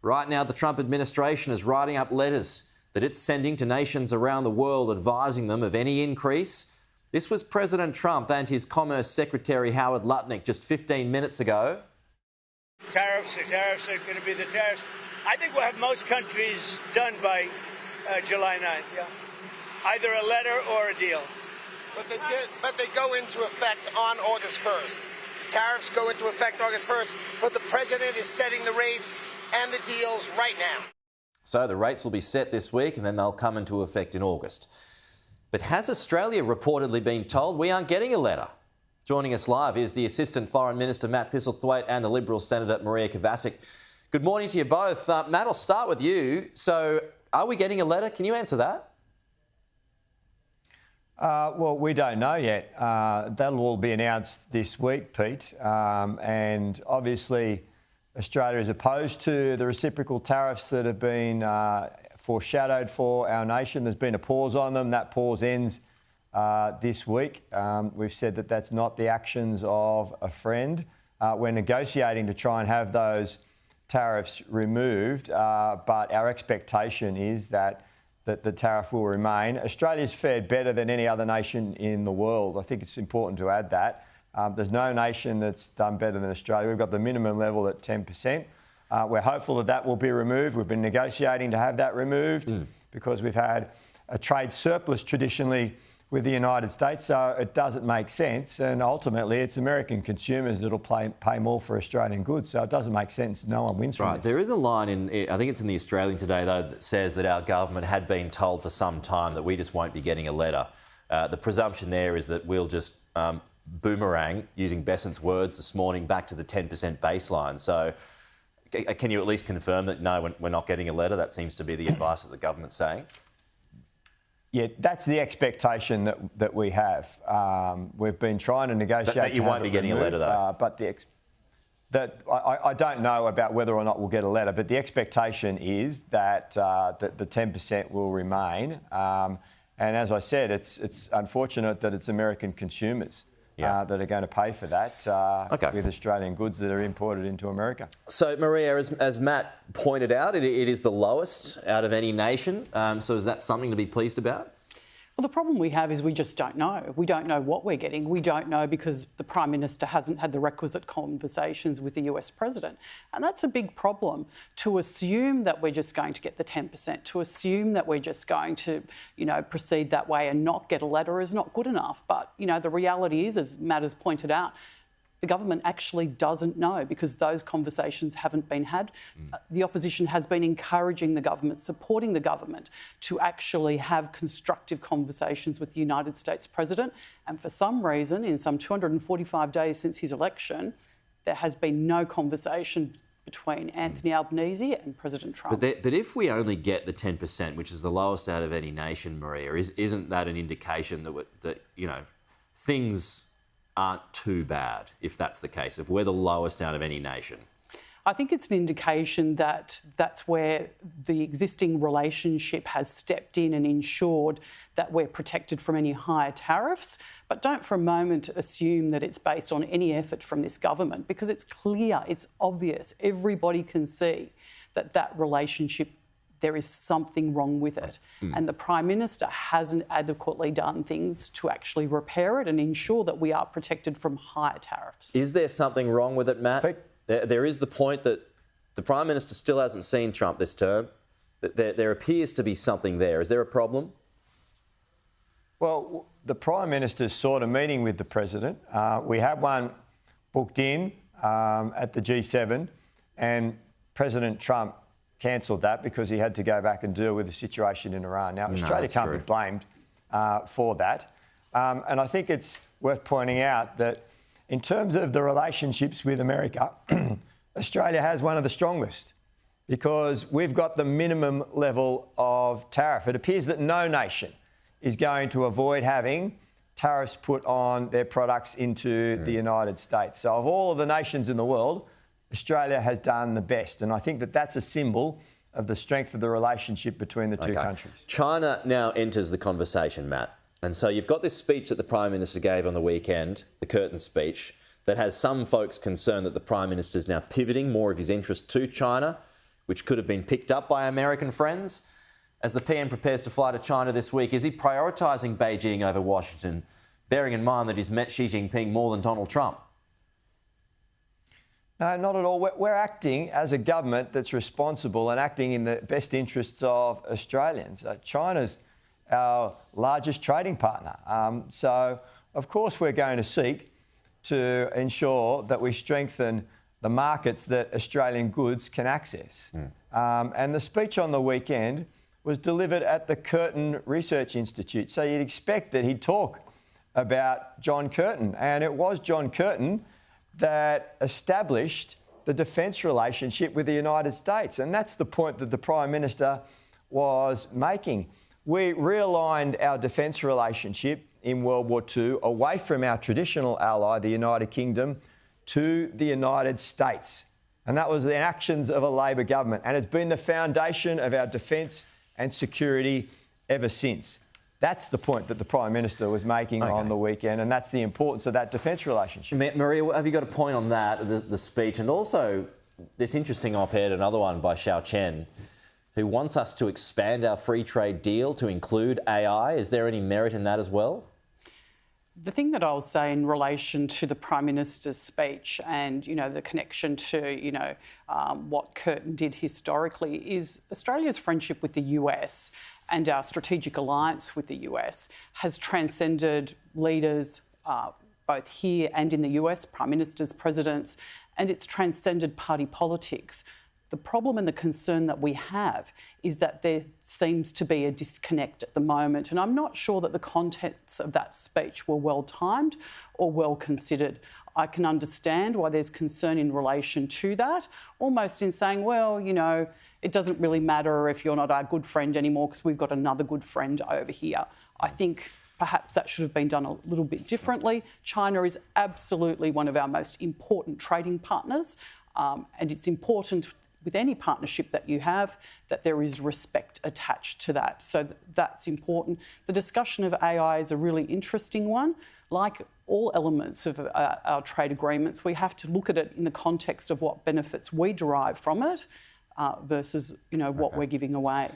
Right now, the Trump administration is writing up letters that it's sending to nations around the world advising them of any increase. This was President Trump and his Commerce Secretary Howard Lutnick just 15 minutes ago. Tariffs are going to be the tariffs. I think we'll have most countries done by July 9th, yeah. Either a letter or a deal. But they go into effect on August 1st. The tariffs go into effect August 1st, but the president is setting the rates and the deals right now. So the rates will be set this week and then they'll come into effect in August. But has Australia reportedly been told we aren't getting a letter? Joining us live is the Assistant Foreign Minister Matt Thistlethwaite and the Liberal Senator Maria Kovacic. Good morning to you both. Matt, I'll start with you. So are we getting a letter? Can you answer that? Well, we don't know yet. That'll all be announced this week, Pete. And obviously, Australia is opposed to the reciprocal tariffs that have been foreshadowed for our nation. There's been a pause on them. That pause ends this week. We've said that that's not the actions of a friend. We're negotiating to try and have those tariffs removed, but our expectation is that the tariff will remain. Australia's fared better than any other nation in the world. I think it's important to add that. There's no nation that's done better than Australia. We've got the minimum level at 10%. We're hopeful that that will be removed. We've been negotiating to have that removed because we've had a trade surplus traditionally with the United States, so it doesn't make sense. And ultimately, it's American consumers that'll pay more for Australian goods, so it doesn't make sense. No one wins from this. There is a line in, I think it's in the Australian today, though, that says that our government had been told for some time that we just won't be getting a letter. The presumption there is that we'll just boomerang, using Besant's words this morning, back to the 10% baseline. So can you at least confirm that, no, we're not getting a letter? That seems to be the advice that the government's saying. Yeah, that's the expectation that we have. We've been trying to negotiate. But you won't be getting a letter, though. But I don't know about whether or not we'll get a letter. But the expectation is that the 10% will remain. And as I said, it's unfortunate that it's American consumers that are going to pay for that with Australian goods that are imported into America. So, Maria, as Matt pointed out, it is the lowest out of any nation. So is that something to be pleased about? Well, the problem we have is we just don't know. We don't know what we're getting. We don't know because the Prime Minister hasn't had the requisite conversations with the US President. And that's a big problem. To assume that we're just going to get the 10%, to assume that we're just going to, proceed that way and not get a letter is not good enough. But, the reality is, as Matt has pointed out, the government actually doesn't know because those conversations haven't been had. The opposition has been encouraging the government, supporting the government to actually have constructive conversations with the United States President. And for some reason, in some 245 days since his election, there has been no conversation between Anthony Albanese and President Trump. But if we only get the 10%, which is the lowest out of any nation, Maria, isn't that an indication that things aren't too bad, if that's the case, if we're the lowest out of any nation? I think it's an indication that that's where the existing relationship has stepped in and ensured that we're protected from any higher tariffs. But don't for a moment assume that it's based on any effort from this government, because it's clear, it's obvious, everybody can see that relationship, there is something wrong with it. And the Prime Minister hasn't adequately done things to actually repair it and ensure that we are protected from higher tariffs. Is there something wrong with it, Matt? There is the point that the Prime Minister still hasn't seen Trump this term. There appears to be something there. Is there a problem? Well, the Prime Minister's sort of meeting with the President. We had one booked in at the G7, and President Trump cancelled that because he had to go back and deal with the situation in Iran. Now, Australia can't be blamed for that. And I think it's worth pointing out that in terms of the relationships with America, Australia has one of the strongest because we've got the minimum level of tariff. It appears that no nation is going to avoid having tariffs put on their products into the United States. So of all of the nations in the world, Australia has done the best. And I think that that's a symbol of the strength of the relationship between the two countries. China now enters the conversation, Matt. And so you've got this speech that the Prime Minister gave on the weekend, the curtain speech, that has some folks concerned that the Prime Minister is now pivoting more of his interest to China. which could have been picked up by American friends. As the PM prepares to fly to China this week, is he prioritising Beijing over Washington, bearing in mind that he's met Xi Jinping more than Donald Trump? No, not at all. We're acting as a government that's responsible and acting in the best interests of Australians. China's our largest trading partner. So, of course, we're going to seek to ensure that we strengthen the markets that Australian goods can access. And the speech on the weekend was delivered at the Curtin Research Institute. So you'd expect that he'd talk about John Curtin. And it was John Curtin that established the defence relationship with the United States. And that's the point that the Prime Minister was making. We realigned our defence relationship in World War II away from our traditional ally, the United Kingdom, to the United States. And that was the actions of a Labor government. And it's been the foundation of our defence and security ever since. That's the point that the Prime Minister was making on the weekend, and that's the importance of that defence relationship. Maria, have you got a point on that, the speech, and also this interesting op-ed, another one by Xiao Chen, who wants us to expand our free trade deal to include AI? Is there any merit in that as well? The thing that I'll say in relation to the Prime Minister's speech and, the connection to, what Curtin did historically is Australia's friendship with the US and our strategic alliance with the US has transcended leaders both here and in the US, Prime Ministers, presidents, and it's transcended party politics. The problem and the concern that we have is that there seems to be a disconnect at the moment, and I'm not sure that the contents of that speech were well timed or well considered. I can understand why there's concern in relation to that, almost in saying, well, it doesn't really matter if you're not our good friend anymore because we've got another good friend over here. I think perhaps that should have been done a little bit differently. China is absolutely one of our most important trading partners, and it's important with any partnership that you have, that there is respect attached to that. So that's important. The discussion of AI is a really interesting one. Like all elements of our trade agreements, we have to look at it in the context of what benefits we derive from it versus, what we're giving away.